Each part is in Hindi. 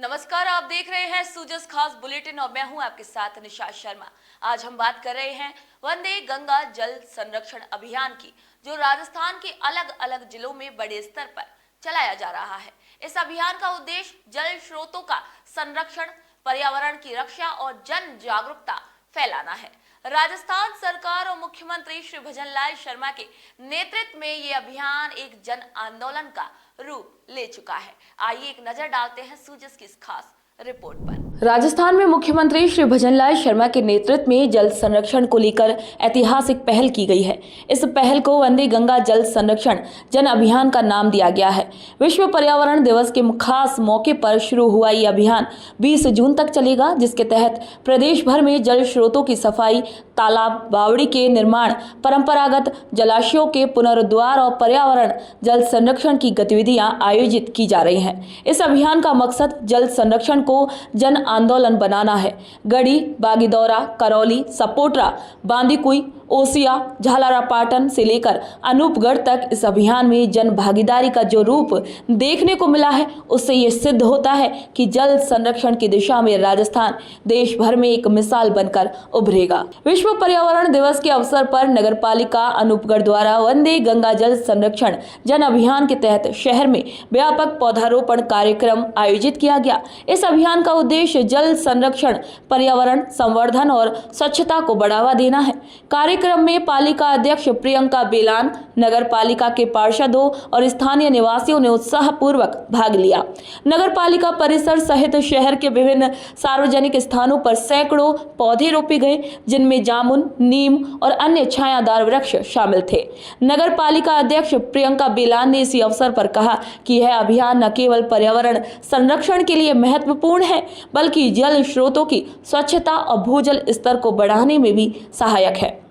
नमस्कार, आप देख रहे हैं सूजस खास बुलेटिन और मैं हूं आपके साथ निशा शर्मा। आज हम बात कर रहे हैं वंदे गंगा जल संरक्षण अभियान की, जो राजस्थान के अलग अलग जिलों में बड़े स्तर पर चलाया जा रहा है। इस अभियान का उद्देश्य जल स्रोतों का संरक्षण, पर्यावरण की रक्षा और जन जागरूकता फैलाना है। राजस्थान सरकार और मुख्यमंत्री श्री भजनलाल शर्मा के नेतृत्व में ये अभियान एक जन आंदोलन का रूप ले चुका है। आइए एक नजर डालते हैं सूजस की इस खास रिपोर्ट पर। राजस्थान में मुख्यमंत्री श्री भजनलाल शर्मा के नेतृत्व में जल संरक्षण को लेकर ऐतिहासिक पहल की गई है। इस पहल को वंदे गंगा जल संरक्षण जन अभियान का नाम दिया गया है। विश्व पर्यावरण दिवस के खास मौके पर शुरू हुआ ये अभियान 20 जून तक चलेगा, जिसके तहत प्रदेश भर में जल स्रोतों की सफाई, तालाब, बावड़ी के निर्माण, परंपरागत जलाशयों के पुनरुद्धार और पर्यावरण जल संरक्षण की गतिविधियां आयोजित की जा रही हैं। इस अभियान का मकसद जल संरक्षण को जन आंदोलन बनाना है। गढ़ी, बागीदौरा, करौली, सपोटरा, बांदीकुई, ओसिया, झालरापाटन से लेकर अनूपगढ़ तक इस अभियान में जन भागीदारी का जो रूप देखने को मिला है, उससे ये सिद्ध होता है कि जल संरक्षण की दिशा में राजस्थान देश भर में एक मिसाल बनकर उभरेगा। विश्व पर्यावरण दिवस के अवसर पर नगरपालिका अनूपगढ़ द्वारा वंदे गंगा जल संरक्षण जन अभियान के तहत शहर में व्यापक पौधारोपण कार्यक्रम आयोजित किया गया। इस अभियान का उद्देश्य जल संरक्षण, पर्यावरण संवर्धन और स्वच्छता को बढ़ावा देना है। कार्यक्रम में पालिका अध्यक्ष प्रियंका बेलान, नगर पालिका के पार्षदों और स्थानीय निवासियों ने उत्साहपूर्वक भाग लिया। नगर पालिका परिसर सहित शहर के विभिन्न सार्वजनिक स्थानों पर सैकड़ों पौधे रोपे गए, जिनमें जामुन, नीम और अन्य छायादार वृक्ष शामिल थे। नगर पालिका अध्यक्ष प्रियंका बेलान ने इसी अवसर पर कहा कि यह अभियान न केवल पर्यावरण संरक्षण के लिए महत्वपूर्ण है, बल्कि जल स्रोतों की स्वच्छता और भूजल स्तर को बढ़ाने में भी सहायक है।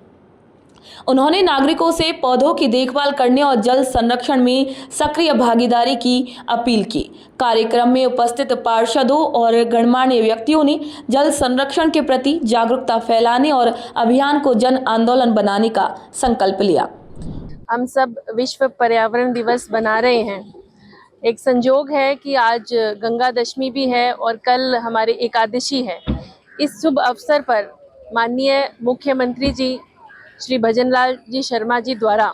उन्होंने नागरिकों से पौधों की देखभाल करने और जल संरक्षण में सक्रिय भागीदारी की अपील की। कार्यक्रम में उपस्थित पार्षदों और गणमान्य व्यक्तियों ने जल संरक्षण के प्रति जागरूकता फैलाने और अभियान को जन आंदोलन बनाने का संकल्प लिया। हम सब विश्व पर्यावरण दिवस मना रहे हैं। एक संजोग है कि आज गंगा दशमी भी है और कल हमारी एकादशी है। इस शुभ अवसर पर माननीय मुख्यमंत्री जी श्री भजनलाल जी शर्मा जी द्वारा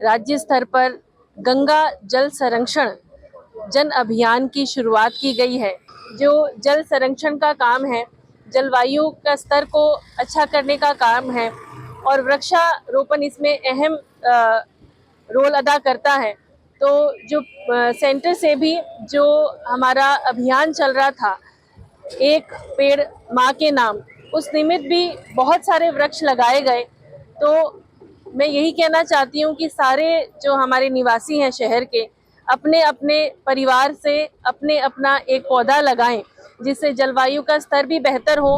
राज्य स्तर पर गंगा जल संरक्षण जन अभियान की शुरुआत की गई है। जो जल संरक्षण का काम है, जलवायु का स्तर को अच्छा करने का काम है और वृक्षारोपण इसमें अहम रोल अदा करता है। तो जो सेंटर से भी जो हमारा अभियान चल रहा था, एक पेड़ माँ के नाम, उस निमित्त भी बहुत सारे वृक्ष लगाए गए। तो मैं यही कहना चाहती हूँ कि सारे जो हमारे निवासी हैं शहर के, अपने अपने परिवार से अपना एक पौधा लगाएं, जिससे जलवायु का स्तर भी बेहतर हो।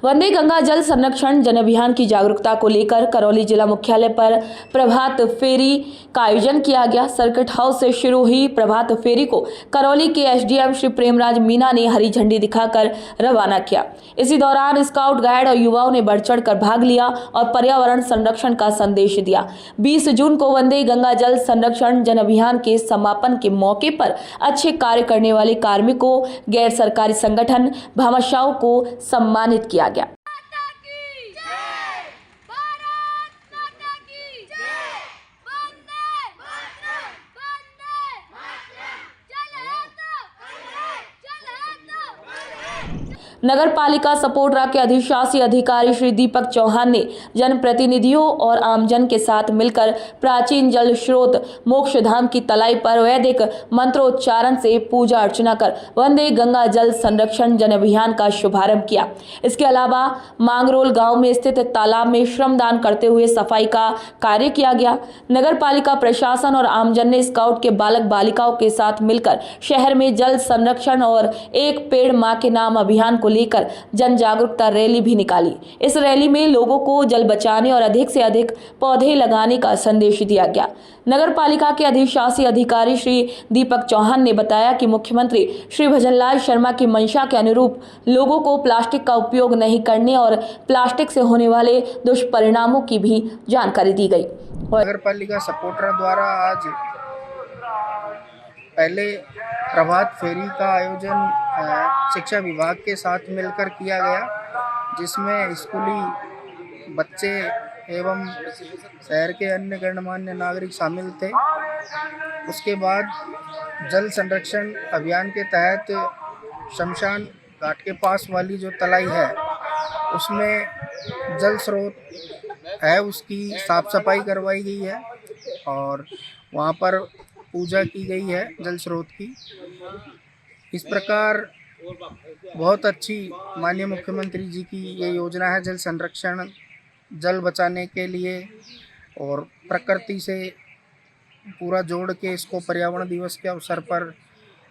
वंदे गंगा जल संरक्षण जन अभियान की जागरूकता को लेकर करौली जिला मुख्यालय पर प्रभात फेरी का आयोजन किया गया। सर्किट हाउस से शुरू हुई प्रभात फेरी को करौली के एसडीएम श्री प्रेमराज मीना ने हरी झंडी दिखाकर रवाना किया। इसी दौरान स्काउट गाइड और युवाओं ने बढ़ चढ़ कर भाग लिया और पर्यावरण संरक्षण का संदेश दिया। 20 जून को वंदे गंगा जल संरक्षण जन अभियान के समापन के मौके पर अच्छे कार्य करने वाले कार्मिकों, गैर सरकारी संगठन, भामाशाहों को सम्मानित किया गया। नगर पालिका सपोटरा के अधिशासी अधिकारी श्री दीपक चौहान ने जनप्रतिनिधियों और आमजन के साथ मिलकर प्राचीन जल स्रोत मोक्षधाम की तलाई पर वैदिक मंत्रोच्चारण से पूजा अर्चना कर वंदे गंगा जल संरक्षण जन अभियान का शुभारंभ किया। इसके अलावा मांगरोल गांव में स्थित तालाब में श्रमदान करते हुए सफाई का कार्य किया गया। नगर पालिका प्रशासन और आमजन ने स्काउट के बालक बालिकाओं के साथ मिलकर शहर में जल संरक्षण और एक पेड़ मां के नाम अभियान को लेकर जन जागरूकता रैली भी निकाली। इस रैली में लोगों को जल बचाने और अधिक से अधिक पौधे लगाने का संदेश दिया गया। नगर पालिका के अधिशासी अधिकारी श्री दीपक चौहान ने बताया कि मुख्यमंत्री श्री भजनलाल शर्मा की मंशा के अनुरूप लोगों को प्लास्टिक का उपयोग नहीं करने और प्लास्टिक से होने वाले दुष्परिणामों की भी जानकारी दी गई। नगर पालिका सपोटरा द्वारा आज पहले प्रभात फेरी का आयोजन शिक्षा विभाग के साथ मिलकर किया गया, जिसमें स्कूली बच्चे एवं शहर के अन्य गणमान्य नागरिक शामिल थे। उसके बाद जल संरक्षण अभियान के तहत शमशान घाट के पास वाली जो तलाई है उसमें जल स्रोत है, उसकी साफ सफाई करवाई गई है और वहाँ पर पूजा की गई है जल स्रोत की। इस प्रकार बहुत अच्छी माननीय मुख्यमंत्री जी की ये योजना है जल संरक्षण, जल बचाने के लिए और प्रकृति से पूरा जोड़ के इसको पर्यावरण दिवस के अवसर पर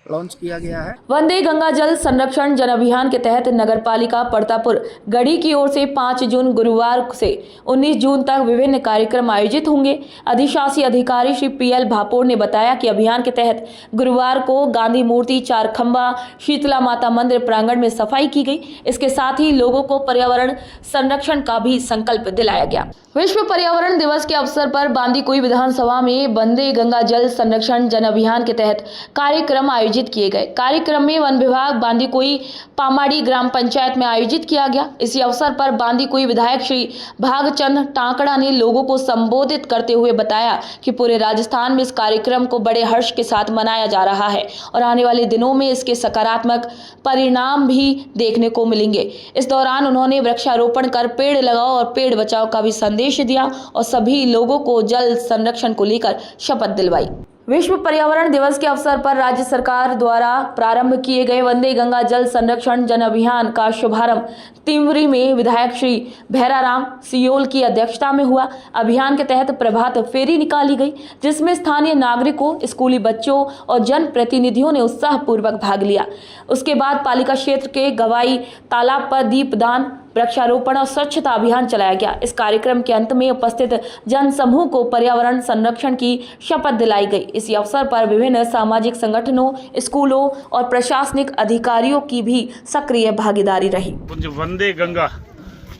लॉन्च किया गया है। वंदे गंगा जल संरक्षण जन अभियान के तहत नगर पालिका परतापुर गढ़ी की ओर से 5 जून गुरुवार से 19 जून तक विभिन्न कार्यक्रम आयोजित होंगे। अधिशासी अधिकारी श्री PL भापोर ने बताया कि अभियान के तहत गुरुवार को गांधी मूर्ति, चार खंबा, शीतला माता मंदिर प्रांगण में सफाई की गई। इसके साथ ही लोगों को पर्यावरण संरक्षण का भी संकल्प दिलाया गया। विश्व पर्यावरण दिवस के अवसर पर बांदीकुई विधानसभा में वंदे गंगा जल संरक्षण जन अभियान के तहत कार्यक्रम आयोजित किए गए। कार्यक्रम में वन विभाग बांदीकुई पामाड़ी ग्राम पंचायत में आयोजित किया गया। इसी अवसर पर बांदीकुई विधायक श्री भागचंद टांकड़ा ने लोगों को संबोधित करते हुए बताया कि पूरे राजस्थान में इस कार्यक्रम को बड़े हर्ष के साथ मनाया जा रहा है और आने वाले दिनों में इसके सकारात्मक परिणाम भी देखने को मिलेंगे। इस दौरान उन्होंने वृक्षारोपण कर पेड़ लगाओ और पेड़ बचाओ का भी संदेश दिया और सभी लोगों को जल संरक्षण को लेकर शपथ दिलवाई। विश्व पर्यावरण दिवस के अवसर पर राज्य सरकार द्वारा प्रारंभ किए गए वंदे गंगा जल संरक्षण जन अभियान का शुभारंभ तिमरी में विधायक श्री भैराराम सियोल की अध्यक्षता में हुआ। अभियान के तहत प्रभात फेरी निकाली गई, जिसमें स्थानीय नागरिकों, स्कूली बच्चों और जन प्रतिनिधियों ने उत्साहपूर्वक भाग लिया। उसके बाद पालिका क्षेत्र के गवाई तालाब पर दीपदान, वृक्षारोपण और स्वच्छता अभियान चलाया गया। इस कार्यक्रम के अंत में उपस्थित जन समूह को पर्यावरण संरक्षण की शपथ दिलाई गई। इसी अवसर पर विभिन्न सामाजिक संगठनों, स्कूलों और प्रशासनिक अधिकारियों की भी सक्रिय भागीदारी रही। वंदे गंगा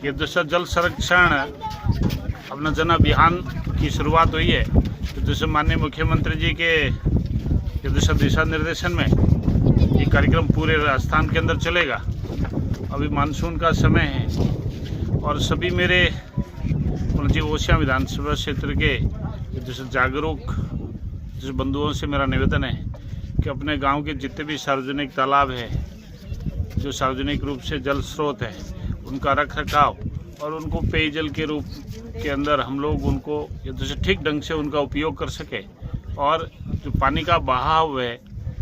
ये दूसरा जल संरक्षण अपना जन अभियान की शुरुआत हुई है। तो दूसरे माननीय मुख्यमंत्री जी के दिशा निर्देशन में ये कार्यक्रम पूरे राजस्थान के अंदर चलेगा। अभी मानसून का समय है और सभी मेरे ओसियां विधानसभा क्षेत्र के जागरूक बंधुओं से मेरा निवेदन है कि अपने गांव के जितने भी सार्वजनिक तालाब है, जो सार्वजनिक रूप से जल स्रोत है, उनका रख रखाव और उनको पेयजल के रूप के अंदर हम लोग उनको ठीक ढंग से उनका उपयोग कर सके और जो पानी का बहाव है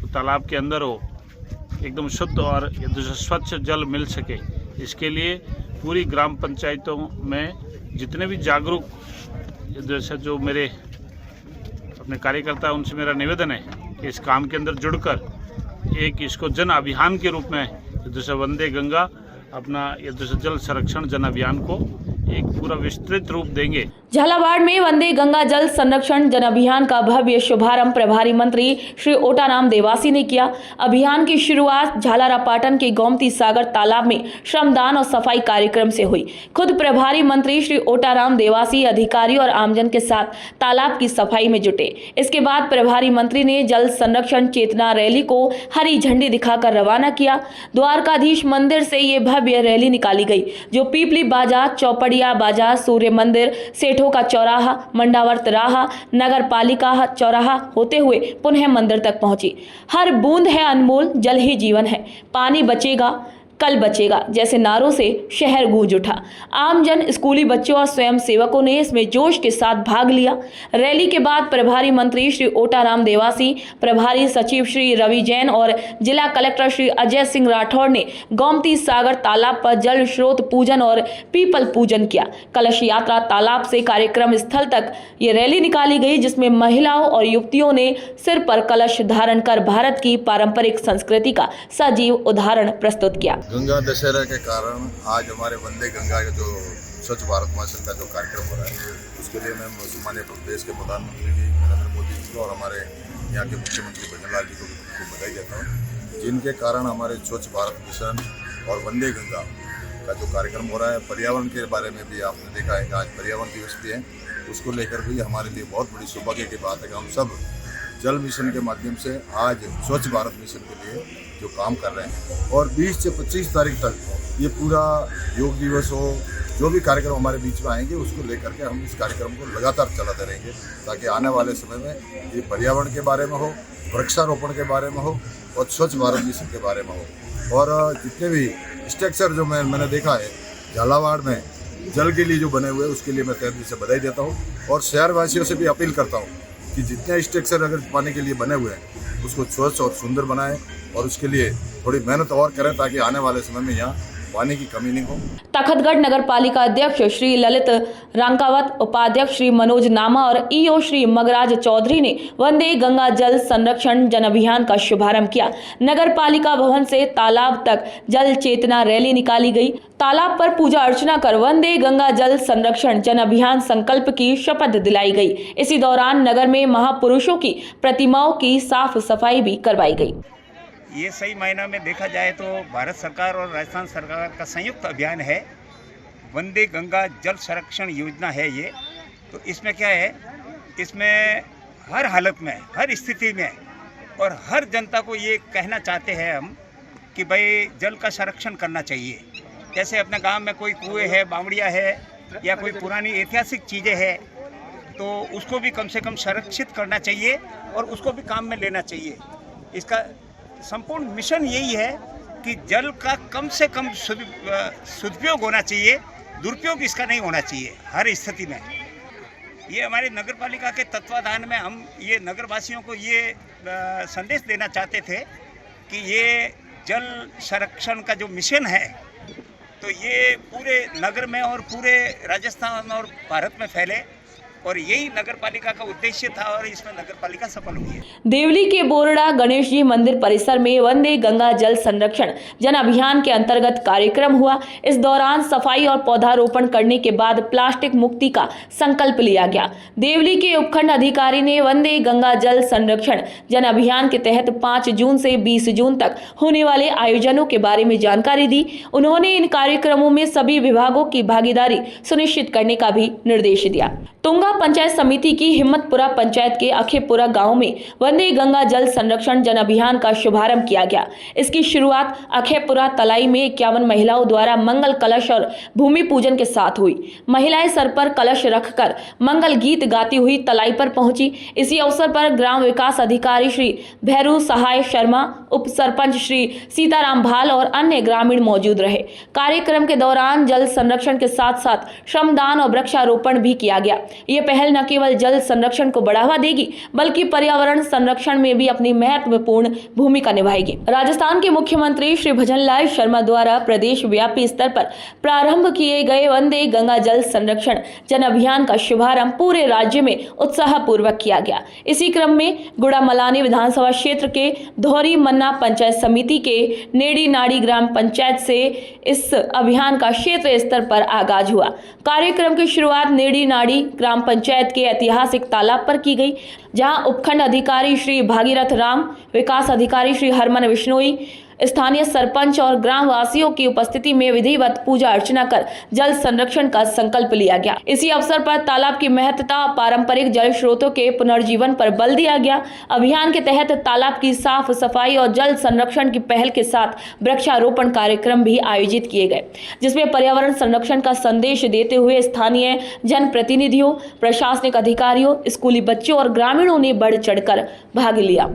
तो तालाब के अंदर हो, एकदम शुद्ध और स्वच्छ जल मिल सके। इसके लिए पूरी ग्राम पंचायतों में जितने भी जागरूक जैसे जो मेरे अपने कार्यकर्ता हैं, उनसे मेरा निवेदन है कि इस काम के अंदर जुड़कर एक इसको जन अभियान के रूप में वंदे गंगा अपना जल संरक्षण जन अभियान को एक पूरा विस्तृत रूप देंगे। झालावाड़ में वंदे गंगा जल संरक्षण जन अभियान का भव्य शुभारंभ प्रभारी मंत्री श्री ओटाराम देवासी ने किया। अभियान की शुरुआत झालरापाटन के गोमती सागर तालाब में श्रमदान और सफाई कार्यक्रम से हुई। खुद प्रभारी मंत्री श्री ओटाराम देवासी अधिकारी और आमजन के साथ तालाब की सफाई में जुटे। इसके बाद प्रभारी मंत्री ने जल संरक्षण चेतना रैली को हरी झंडी दिखाकर रवाना किया। द्वारकाधीश मंदिर से ये भव्य रैली निकाली गई, जो पीपली बाजार, चौपड़िया बाजार, सूर्य मंदिर, सेठों का चौराहा, मंडावर्त राह, नगर पालिका चौराहा होते हुए पुनः मंदिर तक पहुंची। हर बूंद है अनमोल, जल ही जीवन है, पानी बचेगा कल बचेगा जैसे नारों से शहर गूंज उठा। आमजन, स्कूली बच्चों और स्वयं सेवकों ने इसमें जोश के साथ भाग लिया। रैली के बाद प्रभारी मंत्री श्री ओटाराम देवासी, प्रभारी सचिव श्री रवि जैन और जिला कलेक्टर श्री अजय सिंह राठौड़ ने गोमती सागर तालाब पर जल स्रोत पूजन और पीपल पूजन किया। कलश यात्रा तालाब से कार्यक्रम स्थल तक ये रैली निकाली गई, जिसमें महिलाओं और युवतियों ने सिर पर कलश धारण कर भारत की पारंपरिक संस्कृति का सजीव उदाहरण प्रस्तुत किया। गंगा दशहरा के कारण आज हमारे वंदे गंगा के जो स्वच्छ भारत मिशन का जो कार्यक्रम हो रहा है, उसके लिए मैं माननीय प्रदेश के प्रधानमंत्री जी नरेंद्र मोदी जी को और हमारे यहाँ के मुख्यमंत्री भजनलाल जी को बधाई देता हूँ, जिनके कारण हमारे स्वच्छ भारत मिशन और वंदे गंगा का जो कार्यक्रम हो रहा है, पर्यावरण के बारे में भी आपने देखा है कि आज पर्यावरण दिवस भी है, उसको लेकर भी हमारे लिए बहुत बड़ी सौभाग्य की बात है कि हम सब जल मिशन के माध्यम से आज स्वच्छ भारत मिशन के लिए जो काम कर रहे हैं, और 20 से 25 तारीख तक ये पूरा योग दिवस हो, जो भी कार्यक्रम हमारे बीच में आएंगे उसको लेकर के हम इस कार्यक्रम को लगातार चलाते रहेंगे, ताकि आने वाले समय में ये पर्यावरण के बारे में हो, वृक्षारोपण के बारे में हो और स्वच्छ भारत मिशन के बारे में हो। और जितने भी स्ट्रक्चर जो मैंने देखा है झालावाड़ में जल के लिए जो बने हुए हैं, उसके लिए मैं तहे दिल से बधाई देता हूँ और शहरवासियों से भी अपील करता हूँ कि जितने स्ट्रक्चर अगर पानी के लिए बने हुए हैं उसको स्वच्छ और सुंदर बनाएं और उसके लिए थोड़ी मेहनत और करें, ताकि आने वाले समय में यहाँ पानी की कमी नहीं हो। तखतगढ़ नगर पालिका अध्यक्ष श्री ललित रांकावत, उपाध्यक्ष श्री मनोज नामा और ईओ श्री मगराज चौधरी ने वंदे गंगा जल संरक्षण जन अभियान का शुभारंभ किया। नगर पालिका भवन से तालाब तक जल चेतना रैली निकाली गई। तालाब पर पूजा अर्चना कर वंदे गंगा जल संरक्षण जन अभियान संकल्प की शपथ दिलाई गई। इसी दौरान नगर में महापुरुषों की प्रतिमाओं की साफ सफाई भी करवाई गई। ये सही मायना में देखा जाए तो भारत सरकार और राजस्थान सरकार का संयुक्त अभियान है, वंदे गंगा जल संरक्षण योजना है ये। तो इसमें क्या है, इसमें हर हालत में, हर स्थिति में और हर जनता को ये कहना चाहते हैं हम कि भाई जल का संरक्षण करना चाहिए। जैसे अपने गांव में कोई कुएं है, बावड़िया है या कोई पुरानी ऐतिहासिक चीज़ें हैं, तो उसको भी कम से कम संरक्षित करना चाहिए और उसको भी काम में लेना चाहिए। इसका संपूर्ण मिशन यही है कि जल का कम से कम सदुपयोग होना चाहिए, दुरुपयोग इसका नहीं होना चाहिए हर स्थिति में। ये हमारे नगर पालिका के तत्वाधान में हम ये नगरवासियों को ये संदेश देना चाहते थे कि ये जल संरक्षण का जो मिशन है तो ये पूरे नगर में और पूरे राजस्थान और भारत में फैले, और यही नगर पालिका का उद्देश्य था और इसमें नगर पालिका सफल हुई है। देवली के बोरड़ा गणेश जी मंदिर परिसर में वंदे गंगा जल संरक्षण जन अभियान के अंतर्गत कार्यक्रम हुआ। इस दौरान सफाई और पौधारोपण करने के बाद प्लास्टिक मुक्ति का संकल्प लिया गया। देवली के उपखंड अधिकारी ने वंदे गंगा जल संरक्षण जन अभियान के तहत 5 जून से 20 जून तक होने वाले आयोजनों के बारे में जानकारी दी। उन्होंने इन कार्यक्रमों में सभी विभागों की भागीदारी सुनिश्चित करने का भी निर्देश दिया। तुंगा पंचायत समिति की हिम्मतपुरा पंचायत के अखेपुरा गांव में वंदे गंगा जल संरक्षण जन अभियान का शुभारंभ किया गया। इसकी शुरुआत अखेपुरा तलाई में 51 महिलाओं द्वारा मंगल कलश और भूमि पूजन के साथ हुई। महिलाएं सर पर कलश रखकर मंगल गीत गाती हुई तलाई पर पहुंची। इसी अवसर पर ग्राम विकास अधिकारी श्री भैरू सहाय शर्मा, उप सरपंच श्री सीताराम भाल और अन्य ग्रामीण मौजूद रहे। कार्यक्रम के दौरान जल संरक्षण के साथ साथ श्रमदान और वृक्षारोपण भी किया गया। ये पहल न केवल जल संरक्षण को बढ़ावा देगी बल्कि पर्यावरण संरक्षण में भी अपनी महत्वपूर्ण भूमिका निभाएगी। राजस्थान के मुख्यमंत्री श्री भजनलाल शर्मा द्वारा प्रदेश व्यापी स्तर पर प्रारंभ किए गए वंदे गंगा जल संरक्षण जन अभियान का शुभारंभ पूरे राज्य में उत्साह पूर्वक किया गया। इसी क्रम में गुड़ामलानी विधानसभा क्षेत्र के धौरी मन्ना पंचायत समिति के नेड़ी नाड़ी ग्राम पंचायत से इस अभियान का क्षेत्र स्तर पर आगाज हुआ। कार्यक्रम की शुरुआत नेड़ी नाड़ी ग्राम पंचायत के ऐतिहासिक तालाब पर की गई, जहां उपखंड अधिकारी श्री भागीरथ राम, विकास अधिकारी श्री हरमन विश्नोई, स्थानीय सरपंच और ग्राम वासियों की उपस्थिति में विधिवत पूजा अर्चना कर जल संरक्षण का संकल्प लिया गया। इसी अवसर पर तालाब की महत्ता, पारंपरिक जल स्रोतों के पुनर्जीवन पर बल दिया गया। अभियान के तहत तालाब की साफ सफाई और जल संरक्षण की पहल के साथ वृक्षारोपण कार्यक्रम भी आयोजित किए गए, जिसमें पर्यावरण संरक्षण का संदेश देते हुए स्थानीय जनप्रतिनिधियों, प्रशासनिक अधिकारियों, स्कूली बच्चों और ग्रामीणों ने बढ़ चढ़कर भाग लिया।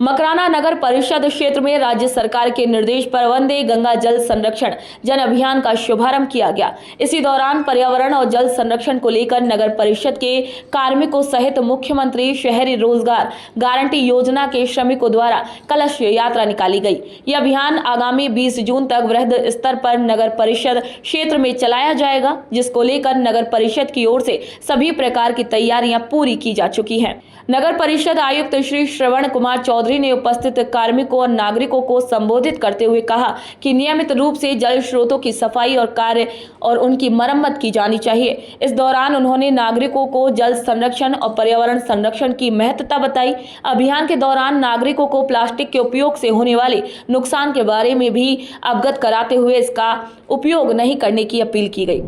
मकराना नगर परिषद क्षेत्र में राज्य सरकार के निर्देश पर वंदे गंगा जल संरक्षण जन अभियान का शुभारंभ किया गया। इसी दौरान पर्यावरण और जल संरक्षण को लेकर नगर परिषद के कार्मिकों सहित मुख्यमंत्री शहरी रोजगार गारंटी योजना के श्रमिकों द्वारा कलश यात्रा निकाली गई। यह अभियान आगामी 20 जून तक वृहद स्तर पर नगर परिषद क्षेत्र में चलाया जाएगा, जिसको लेकर नगर परिषद की ओर से सभी प्रकार की तैयारियां पूरी की जा चुकी हैं। नगर परिषद आयुक्त श्री श्रवण कुमार चौधरी चौधरी ने उपस्थित कार्मिकों और नागरिकों को संबोधित करते हुए कहा कि नियमित रूप से जल स्रोतों की सफाई और कार्य और उनकी मरम्मत की जानी चाहिए। इस दौरान उन्होंने नागरिकों को जल संरक्षण और पर्यावरण संरक्षण की महत्वता बताई। अभियान के दौरान नागरिकों को प्लास्टिक के उपयोग से होने वाले नुकसान के बारे में भी अवगत कराते हुए इसका उपयोग नहीं करने की अपील की गई।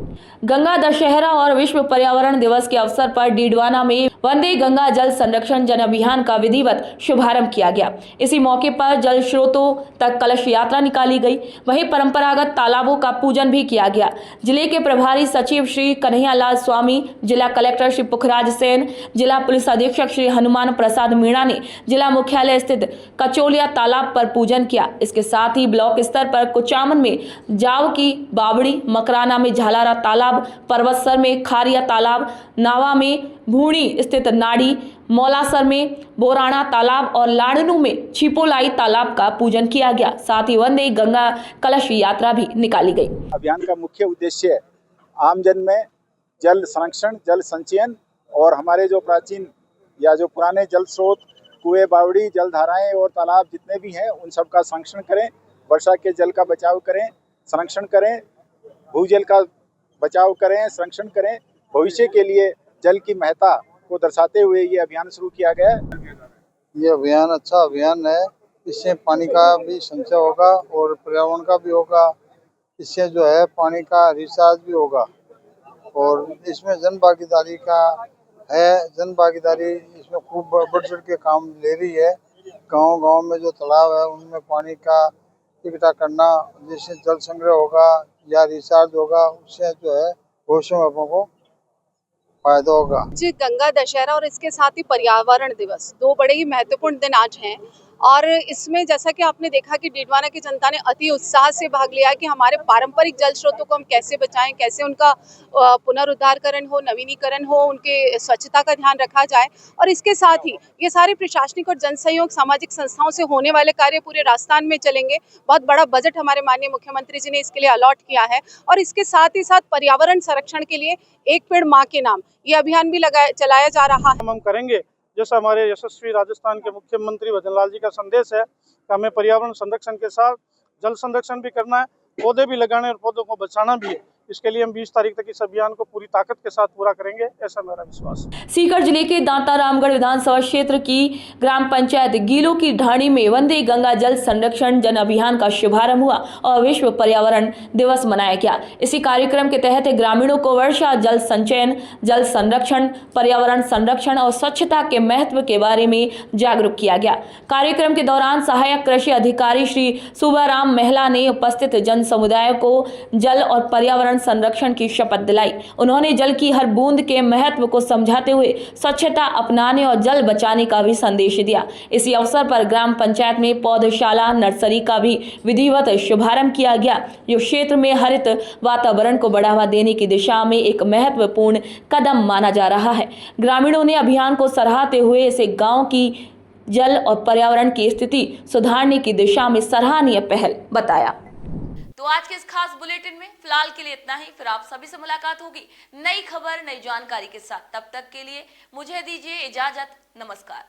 गंगा दशहरा और विश्व पर्यावरण दिवस के अवसर पर डीडवाना में वंदे गंगा जल संरक्षण जन अभियान का विधिवत शुभारंभ किया गया। इसी मौके पर जल स्रोतों तक कलश यात्रा निकाली गई। वहीं परंपरागत तालाबों का पूजन भी किया गया। जिले के प्रभारी सचिव श्री कन्हैयालाल स्वामी, जिला कलेक्टर श्री पुखराज सेन, जिला पुलिस अधीक्षक श्री हनुमान प्रसाद मीणा ने जिला मुख्यालय स्थित कचोलिया तालाब पर पूजन किया। इसके साथ ही ब्लॉक स्तर पर कुचामन में जाव की बावड़ी, मकराना में झालारा तालाब, पर्वतसर में खारिया तालाब, नावा में भूणी स्थित नाड़ी, मौलासर में बोराणा तालाब और लाडनू में छिपोलाई तालाब का पूजन किया गया। साथ ही वंदे गंगा कलश यात्रा भी निकाली गई। अभियान का मुख्य उद्देश्य आमजन में जल संरक्षण, जल संचयन और हमारे जो प्राचीन या जो पुराने जल स्रोत, कुएं, बावड़ी, जलधाराएं और तालाब जितने भी हैं उन सब का संरक्षण करें, वर्षा के जल का बचाव करें, संरक्षण करें, भूजल का बचाव करें, संरक्षण करें। भविष्य के लिए जल की महत्ता को दर्शाते हुए ये अभियान शुरू किया गया है। ये अभियान अच्छा अभियान है। इससे पानी का भी संचय होगा और पर्यावरण का भी होगा। इससे जो है पानी का रिचार्ज भी होगा और इसमें जन भागीदारी का है। जन भागीदारी इसमें खूब बढ़ चढ़ के काम ले रही है। गांव-गांव में जो तालाब है उनमें पानी का इकट्ठा करना, जिससे जल संग्रह होगा या रिचार्ज होगा, उससे जो है भविष्य में अपनों को फायदा होगा। गंगा दशहरा और इसके साथ ही पर्यावरण दिवस, दो बड़े ही महत्वपूर्ण दिन आज हैं और इसमें जैसा कि आपने देखा कि डीडवाना की जनता ने अति उत्साह से भाग लिया कि हमारे पारंपरिक जल स्रोतों को हम कैसे बचाएं, कैसे उनका पुनरुद्धारकरण हो, नवीनीकरण हो, उनके स्वच्छता का ध्यान रखा जाए। और इसके साथ ही ये सारे प्रशासनिक और जनसहयोग सामाजिक संस्थाओं से होने वाले कार्य पूरे राजस्थान में चलेंगे। बहुत बड़ा बजट हमारे माननीय मुख्यमंत्री जी ने इसके लिए अलॉट किया है और इसके साथ ही साथ पर्यावरण संरक्षण के लिए एक पेड़ माँ के नाम ये अभियान भी चलाया जा रहा है। हम करेंगे जैसा हमारे यशस्वी राजस्थान के मुख्यमंत्री भजनलाल जी का संदेश है कि हमें पर्यावरण संरक्षण के साथ जल संरक्षण भी करना है, पौधे भी लगाने और पौधों को बचाना भी है। इसके लिए हम 20 तारीख तक इस अभियान को पूरी ताकत के साथ पूरा करेंगे, ऐसा मेरा विश्वास है। सीकर जिले के दांता रामगढ़ विधानसभा क्षेत्र की ग्राम पंचायत गीलो की ढाणी में वंदे गंगा जल संरक्षण जन अभियान का शुभारंभ हुआ और विश्व पर्यावरण दिवस मनाया गया। इसी कार्यक्रम के तहत ग्रामीणों को वर्षा जल संचयन, जल संरक्षण, पर्यावरण संरक्षण और स्वच्छता के महत्व के बारे में जागरूक किया गया। कार्यक्रम के दौरान सहायक कृषि अधिकारी श्री सुबाराम महिला ने उपस्थित जन समुदाय को जल और पर्यावरण संरक्षण की शपथ दिलाई। उन्होंने जल की हर बूंद के महत्व को समझाते हुए स्वच्छता अपनाने और जल बचाने का भी संदेश दिया। इसी अवसर पर ग्राम पंचायत में पौधशाला नर्सरी का भी विधिवत शुभारंभ किया गया, जो क्षेत्र में हरित वातावरण को बढ़ावा देने की दिशा में एक महत्वपूर्ण कदम माना जा रहा है। ग्रामीणों ने अभियान को सराहते हुए इसे गाँव की जल और पर्यावरण की स्थिति सुधारने की दिशा में सराहनीय पहल बताया। तो आज के इस खास बुलेटिन में फिलहाल के लिए इतना ही। फिर आप सभी से मुलाकात होगी नई खबर, नई जानकारी के साथ। तब तक के लिए मुझे दीजिए इजाजत। नमस्कार।